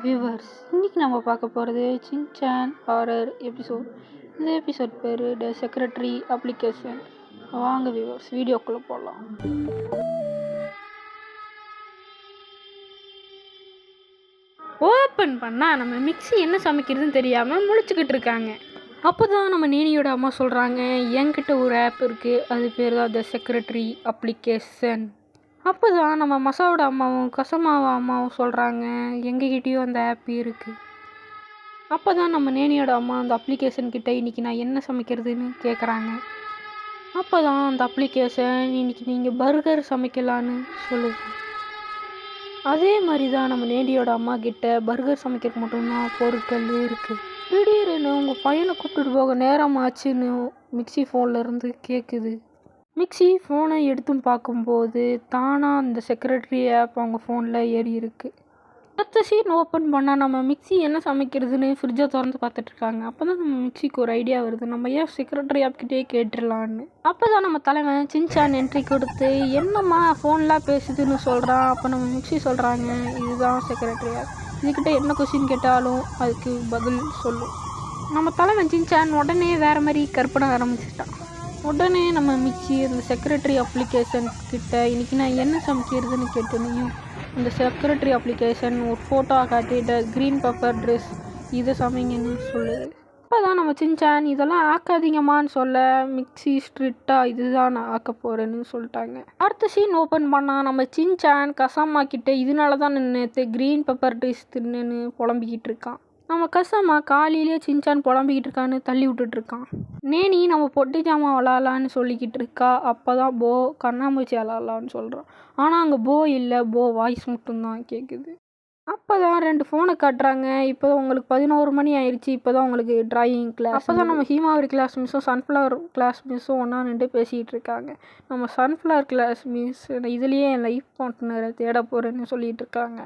Viewers, இன்னைக்கு நம்ம பார்க்க போகிறது சின்சான் ஹாரர் எபிசோட். இந்த எபிசோட் பேர் த செக்ரட்டரி அப்ளிகேஷன். வாங்க வியூவர்ஸ், வீடியோக்குள்ளே போகலாம். ஓப்பன் பண்ணால் நம்ம மிக்ஸி என்ன சமைக்கிறதுன்னு தெரியாமல் முழிச்சுக்கிட்டு இருக்காங்க. அப்போ தான் நம்ம நேனியோட அம்மா சொல்கிறாங்க, என்கிட்ட ஒரு ஆப் இருக்குது, அது பேர் தான் த செக்ரட்டரி அப்ளிகேஷன். அப்போ தான் நம்ம மசாவோட அம்மாவும் கசமாவா அம்மாவும் சொல்கிறாங்க, எங்ககிட்டயும் அந்த ஆப் இருக்குது. அப்போ தான் நம்ம நேனியோட அம்மா அந்த அப்ளிகேஷன் கிட்டே இன்றைக்கி நான் என்ன சமைக்கிறதுன்னு கேட்குறாங்க. அப்போ தான் அந்த அப்ளிகேஷன் இன்றைக்கி நீங்கள் பர்கர் சமைக்கலான்னு சொல்லுது. அதே மாதிரி தான் நம்ம நேனியோட அம்மா கிட்ட பர்கர் சமைக்கிறதுக்கு மட்டும்தான் பொருட்கள் இருக்குது. திடீர்னு உங்கள் பையனை கூப்பிட்டுட்டு போக நேரமாச்சுன்னு மிக்ஸி ஃபோன்லேருந்து கேட்குது. மிக்ஸி ஃபோனை எடுத்துன்னு பார்க்கும்போது தானாக அந்த செக்ரட்டரி ஆப் அவங்க ஃபோனில் ஏறி இருக்குது. அடுத்த சீன் ஓப்பன் பண்ணால் நம்ம மிக்ஸி என்ன சமைக்கிறதுன்னு ஃப்ரிட்ஜை திறந்து பார்த்துட்ருக்காங்க. அப்போ தான் நம்ம மிக்ஸிக்கு ஒரு ஐடியா வருது, நம்ம ஏன் செக்ரட்டரி ஆப்கிட்டே கேட்டுடலான்னு. அப்போ தான் நம்ம தலைவன் சின்சான் என்ட்ரி கொடுத்து என்னம்மா ஃபோன்லாம் பேசுதுன்னு சொல்கிறான். அப்போ நம்ம மிக்ஸி சொல்கிறாங்க, இதுதான் செக்ரட்டரி ஆப், இதுக்கிட்ட என்ன கொஸ்டின் கேட்டாலும் அதுக்கு பதில் சொல்லும். நம்ம தலைவன் சின்சான் உடனே வேறு மாதிரி கற்பனை ஆரம்பிச்சிட்டான். உடனே நம்ம மிக்ஸி அந்த செக்ரட்டரி அப்ளிகேஷன் கிட்ட இன்றைக்கி நான் என்ன சமைக்கிறதுன்னு கேட்டோன்னையும் அந்த செக்ரட்டரி அப்ளிகேஷன் ஒரு ஃபோட்டோ காட்டிட்டு க்ரீன் பெப்பர் ட்ரெஸ் இதை சமைங்கன்னு சொல்லுது. அப்போ தான் நம்ம சின்சான் இதெல்லாம் ஆக்காதீங்கம்மான்னு சொல்ல மிக்ஸி ஸ்ட்ரிக்டாக இதுதான் நான் ஆக்க போகிறேன்னு சொல்லிட்டாங்க. அடுத்த சீன் ஓப்பன் பண்ணால் நம்ம சின்சான் கசாமா கிட்டே இதனால தான் நேற்று க்ரீன் பெப்பர் ட்ரெஸ் தின்னுன்னு புலம்பிக்கிட்டு இருக்கான். நம்ம கசாமா காலையிலே சின்சான் புலம்பிக்கிட்டு இருக்கான்னு தள்ளி விட்டுட்ருக்கான். நேனி நம்ம பொட்டி ஜாமான் விளாட்லான்னு சொல்லிக்கிட்டு இருக்கா. அப்போ தான் போ கண்ணாமூச்சி விளாட்லான்னு சொல்கிறான். ஆனால் அங்கே போ இல்லை, போ வாய்ஸ் மட்டும்தான் கேட்குது. அப்போ தான் 2 ஃபோனை காட்டுறாங்க. இப்போ தான் உங்களுக்கு 11 மணி ஆயிடுச்சு, இப்போ தான் உங்களுக்கு டிராயிங் கிளாஸ். அப்போ தான் நம்ம ஹீமாவரி கிளாஸ் மிஸ்ஸும் சன்ஃப்ளவர் கிளாஸ் மிஸ்ஸும் ஒன்றா நின்று பேசிக்கிட்டு இருக்காங்க. நம்ம சன்ஃப்ளவர் கிளாஸ் மிஸ் இதுலேயே என் லைஃப் பார்ட்னரை தேட போகிறேன்னு சொல்லிகிட்டு இருக்காங்க.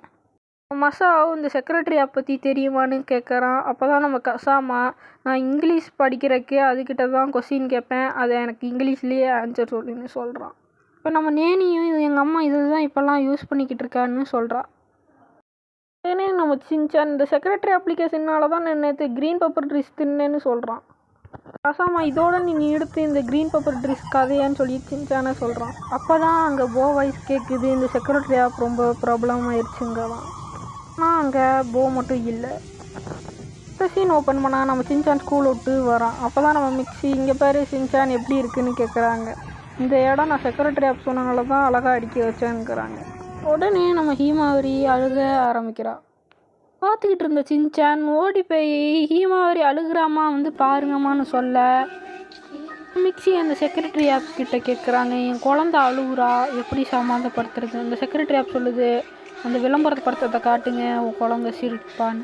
மசாவும் இந்த செக்ரட்டரி ஆப் பற்றி தெரியுமான்னு கேட்குறான். அப்போ தான் நம்ம கசாமா, நான் இங்கிலீஷ் படிக்கிறதுக்கு அதுக்கிட்ட தான் கொஸ்டின் கேட்பேன், அதை எனக்கு இங்கிலீஷ்லேயே ஆன்சர் சொல்லுன்னு சொல்கிறான். இப்போ நம்ம நேனியும் எங்கள் அம்மா இது தான் இப்போல்லாம் யூஸ் பண்ணிக்கிட்டு இருக்கான்னு சொல்கிறான். ஏன்னா நம்ம சின்சான் இந்த செக்ரட்டரி அப்ளிகேஷனால தான் நான் நேற்று க்ரீன் பெப்பர் ட்ரெஸ் தின்னேன்னு சொல்கிறான். கசாமா இதோட நீங்கள் எடுத்து இந்த க்ரீன் பெப்பர் ட்ரெஸ் கதையான்னு சொல்லி சின்சானே சொல்கிறான். அப்போ தான் அங்கே போ வாய்ஸ் கேட்குது, இந்த செக்ரட்டரி ஆப் ரொம்ப ப்ராப்ளம் ஆயிடுச்சுங்கலாம். ஆனால் அங்கே போ மட்டும் இல்லை. இந்த சீன் ஓப்பன் பண்ணால் நம்ம சின்சான் ஸ்கூல் விட்டு வரான். அப்போ தான் நம்ம மிக்ஸி இங்கே பேர் சின்சான் எப்படி இருக்குன்னு கேட்குறாங்க. இந்த இடம் நான் செக்ரட்டரி ஆப் சொன்னனால தான் அழகாக அடிக்க வச்சேன்னுக்கிறாங்க. உடனே நம்ம ஹீமாவரி அழுக ஆரம்பிக்கிறான். பார்த்துக்கிட்டு இருந்த சின்சான் ஓடி போய் ஹீமாவரி அழுகிறாமா வந்து பாருங்கம்மான்னு சொல்ல மிக்ஸி அந்த செக்ரட்டரி ஆப் கிட்ட கேட்குறாங்க, என் குழந்தை அழுகுறா, எப்படி சமாதானப்படுத்துறது. அந்த செக்ரட்டரி ஆப் சொல்லுது, அந்த விளம்பரத்தை படத்தை காட்டுங்க, உன் குழந்தை சிரிப்பான்னு.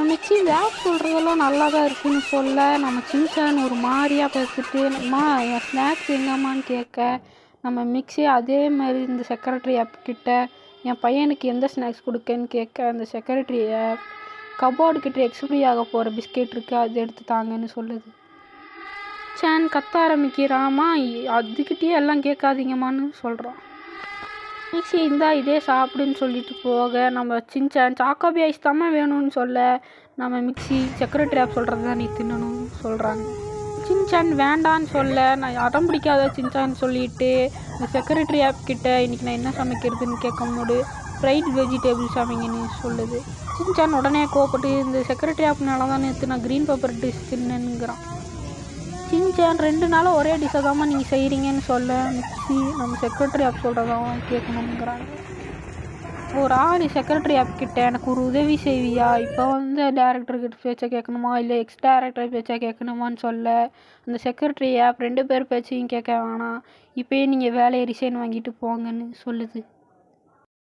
மிக்ஸி இந்த ஆப் சொல்கிறதெல்லாம் நல்லா தான் இருக்குன்னு சொல்ல நம்ம சின்சான் ஒரு மாதிரியாக பார்த்துட்டு, அம்மா என் ஸ்நாக்ஸ் எங்கம்மான்னு கேட்க நம்ம மிக்ஸி அதே மாதிரி இந்த செக்ரட்டரி ஆப் கிட்ட என் பையனுக்கு எந்த ஸ்நாக்ஸ் கொடுக்கன்னு கேட்க அந்த செக்ரட்டரி ஆப் கபோர்டு கிட்ட எக்ஸ்பிரி ஆக போகிற பிஸ்கெட் இருக்குது, அது எடுத்து தாங்கன்னு சொல்லுது. சான் கத்த ஆரம்பிக்கிறாமா, அதுக்கிட்டே எல்லாம் கேட்காதீங்கம்மான்னு சொல்கிறான். மிக்ஸி இந்தா இதே சாப்பிடுன்னு சொல்லிட்டு போக நம்ம சின்சான் சாக்கோபி ஐஸ் தாம்மா வேணும்னு சொல்ல நம்ம மிக்ஸி செக்ரட்டரி ஆப் சொல்கிறது தான் நீ தின்னணும்னு சொல்கிறாங்க. சின்சான் வேண்டான்னு சொல்ல நான் அடம் பிடிக்காத சின்சான் சொல்லிட்டு இந்த செக்ரட்டரி ஆப் கிட்ட இன்றைக்கி நான் என்ன சமைக்கிறதுன்னு கேட்கும்போது ஃப்ரைட் வெஜிடபிள் சமைங்கன்னு சொல்லுது. சின்சான் உடனே கோவப்பட்டு இந்த செக்ரட்டரி ஆப்னால தான் நேற்று நான் க்ரீன் பெப்பர் டிஷ் தின்னேனுங்கிறான். சின்சான் 2 நாளாக ஒரே டிஷ்ஷை தாம்மா நீங்கள் செய்கிறீங்கன்னு சொல்ல மிக்ஸி நம்ம செக்ரட்டரி ஆப் சொல்கிறதான் கேட்கணுங்கிறாங்க. ஒரு ஆள் செக்ரட்டரி ஆப் கிட்ட எனக்கு ஒரு உதவி செய்வியா, இப்போ வந்து டேரக்டர்கிட்ட பேச்சை கேட்கணுமா இல்லை எக்ஸ் டேரக்டர் பேச்சை கேட்கணுமான்னு சொல்ல அந்த செக்ரட்டரி ஆப் 2 பேர் பேச்சையும் கேட்க வேணாம், இப்போயே நீங்கள் வேலையை ரிசைன் வாங்கிட்டு போங்கன்னு சொல்லுது.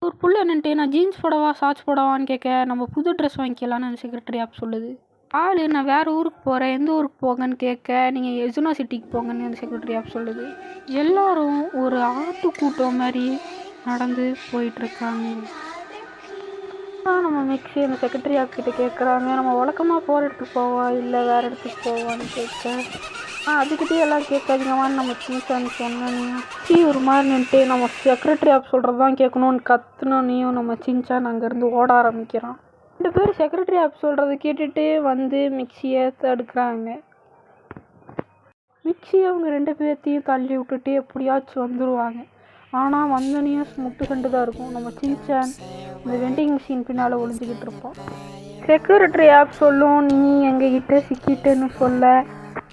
ஒரு புள்ள நின்ட்டு நான் ஜீன்ஸ் போடவா ஷார்ட்ஸ் போடவான்னு கேட்க நம்ம புது ட்ரெஸ் வாங்கிக்கலான்னு அந்த செக்ரட்டரி ஆப் சொல்லுது. ஆள் நான் வேறு ஊருக்கு போகிறேன், எந்த ஊருக்கு போங்கன்னு கேட்க நீங்கள் எஜுனா சிட்டிக்கு போங்கன்னு அந்த செக்ரட்டரி ஆப் சொல்லுது. எல்லோரும் ஒரு ஆட்டு கூட்டம் மாதிரி நடந்து போயிட்டுருக்காங்க. நம்ம மிக்ஸி அந்த செக்ரட்டரி ஆப் கிட்ட கேட்குறாங்க, நம்ம வழக்கமாக போகிற இடத்துக்கு போவா இல்லை வேறு இடத்துக்கு போவான்னு கேட்க அதுக்கிட்டே எல்லாம் கேட்காதீங்கம்மான்னு நம்ம சின்சான் சொன்னோன்னையும் ஒரு மாதிரி நின்ட்டு நம்ம செக்ரட்டரி ஆப் சொல்கிறது தான் கேட்கணுன்னு கத்துனோன்னையும் நம்ம சின்சான் அங்கேருந்து ஓட ஆரம்பிக்கிறான். 2 பேர் செக்ரட்டரி ஆப் சொல்கிறத கேட்டுட்டு வந்து மிக்சியை தடுக்கிறாங்க. மிக்சி அவங்க 2 பேர்த்தையும் தள்ளி விட்டுட்டு எப்படியாச்சும் வந்துடுவாங்க. ஆனால் வந்த நியூஸ் முட்டுக்கண்டு தான் இருக்கும். நம்ம சின்சான் இந்த வெண்டிங் மிஷின் பின்னால் ஒளிஞ்சிக்கிட்டு இருப்போம். செக்யூரிட்டி ஆப் சொல்லும், நீ எங்ககிட்ட சிக்கிட்டுன்னு சொல்ல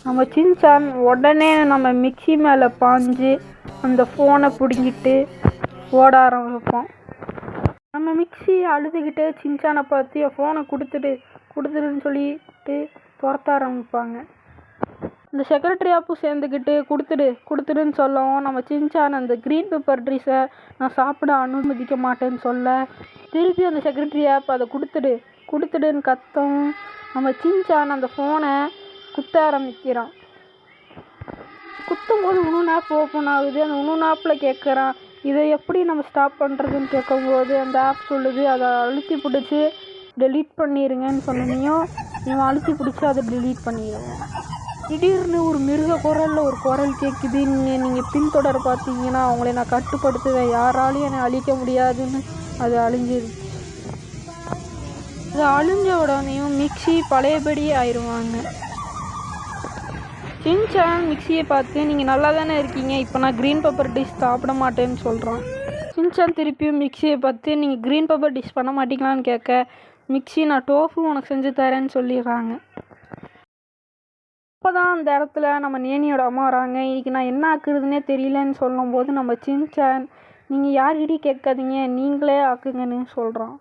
நம்ம சின்சான் உடனே நம்ம மிக்சி மேலே பாஞ்சு அந்த ஃபோனை பிடுங்கிட்டு ஓட ஆரம்பிப்போம். நம்ம மிக்சி அழுதுகிட்டே சின்சானை பார்த்து என் ஃபோனை கொடுத்துடுன்னு சொல்லிட்டு துரத்த ஆரம்பிப்பாங்க. இந்த செக்ரட்டரி ஆப்பும் சேர்ந்துக்கிட்டு கொடுத்துடுன்னு சொல்லவும் நம்ம சின்சான் அந்த க்ரீன் பெப்பர் ட்ரீஸை நான் சாப்பிட அனுமதிக்க மாட்டேன்னு சொல்ல திருப்பி அந்த செக்ரட்டரி ஆப் அதை கொடுத்துடுன்னு கத்தவும் நம்ம சின்சான் அந்த ஃபோனை குத்த ஆரம்பிக்கிறான். குத்தும் போது இன்னொன்று ஆப் ஓப்பன் ஆகுது. அந்த இன்னொன்று ஆப்பில் கேட்குறான், இதை எப்படி நம்ம ஸ்டாப் பண்ணுறதுன்னு கேட்கும்போது அந்த ஆப் சொல்லுது, அதை அழுத்தி பிடிச்சி டெலீட் பண்ணிடுங்கன்னு சொன்னியும் இவன் அழுத்தி பிடிச்சி அதை டெலீட் பண்ணிடுவான். திடீர்னு ஒரு மிருக குரலில் ஒரு குரல் கேட்குது, நீங்கள் பின்தொடர பார்த்தீங்கன்னா அவங்கள நான் கட்டுப்படுத்துவேன், யாராலையும் என்னை அழிக்க முடியாதுன்னு அது அழிஞ்சிருச்சு. அது அழிஞ்ச உடனேயும் மிக்சி பழையபடி ஆயிடுவாங்க. சின்சான் மிக்சியை பார்த்து, நீங்கள் நல்லா தானே இருக்கீங்க, இப்போ நான் க்ரீன் பெப்பர் டிஷ் சாப்பிட மாட்டேன்னு சொல்கிறான். சின்சான் திருப்பியும் மிக்சியை பார்த்து, நீங்கள் க்ரீன் பெப்பர் டிஷ் பண்ண மாட்டீங்களான்னு கேட்க மிக்சி நான் டோஃபு உனக்கு செஞ்சு தரேன்னு சொல்லிடுறாங்க. அப்போ தான் அந்த இடத்துல நம்ம நேனியோட அம்மா வராங்க. இன்றைக்கி நான் என்ன ஆக்குறதுனே தெரியலன்னு சொல்லும்போது நம்ம சின்சான், நீங்கள் யார்கிட்டையும் கேட்காதீங்க, நீங்களே ஆக்குங்கன்னு சொல்கிறான்.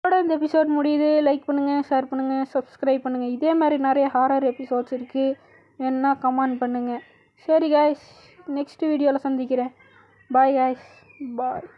இதோட இந்த எபிசோட் முடியுது. லைக் பண்ணுங்கள், ஷேர் பண்ணுங்கள், சப்ஸ்கிரைப் பண்ணுங்கள். இதே மாதிரி நிறைய ஹாரர் எபிசோட்ஸ் இருக்குது, வேணுன்னா கமெண்ட் பண்ணுங்கள். சரி காய்ஸ், நெக்ஸ்ட் வீடியோவில் சந்திக்கிறேன். பாய் காய்ஸ், பாய்.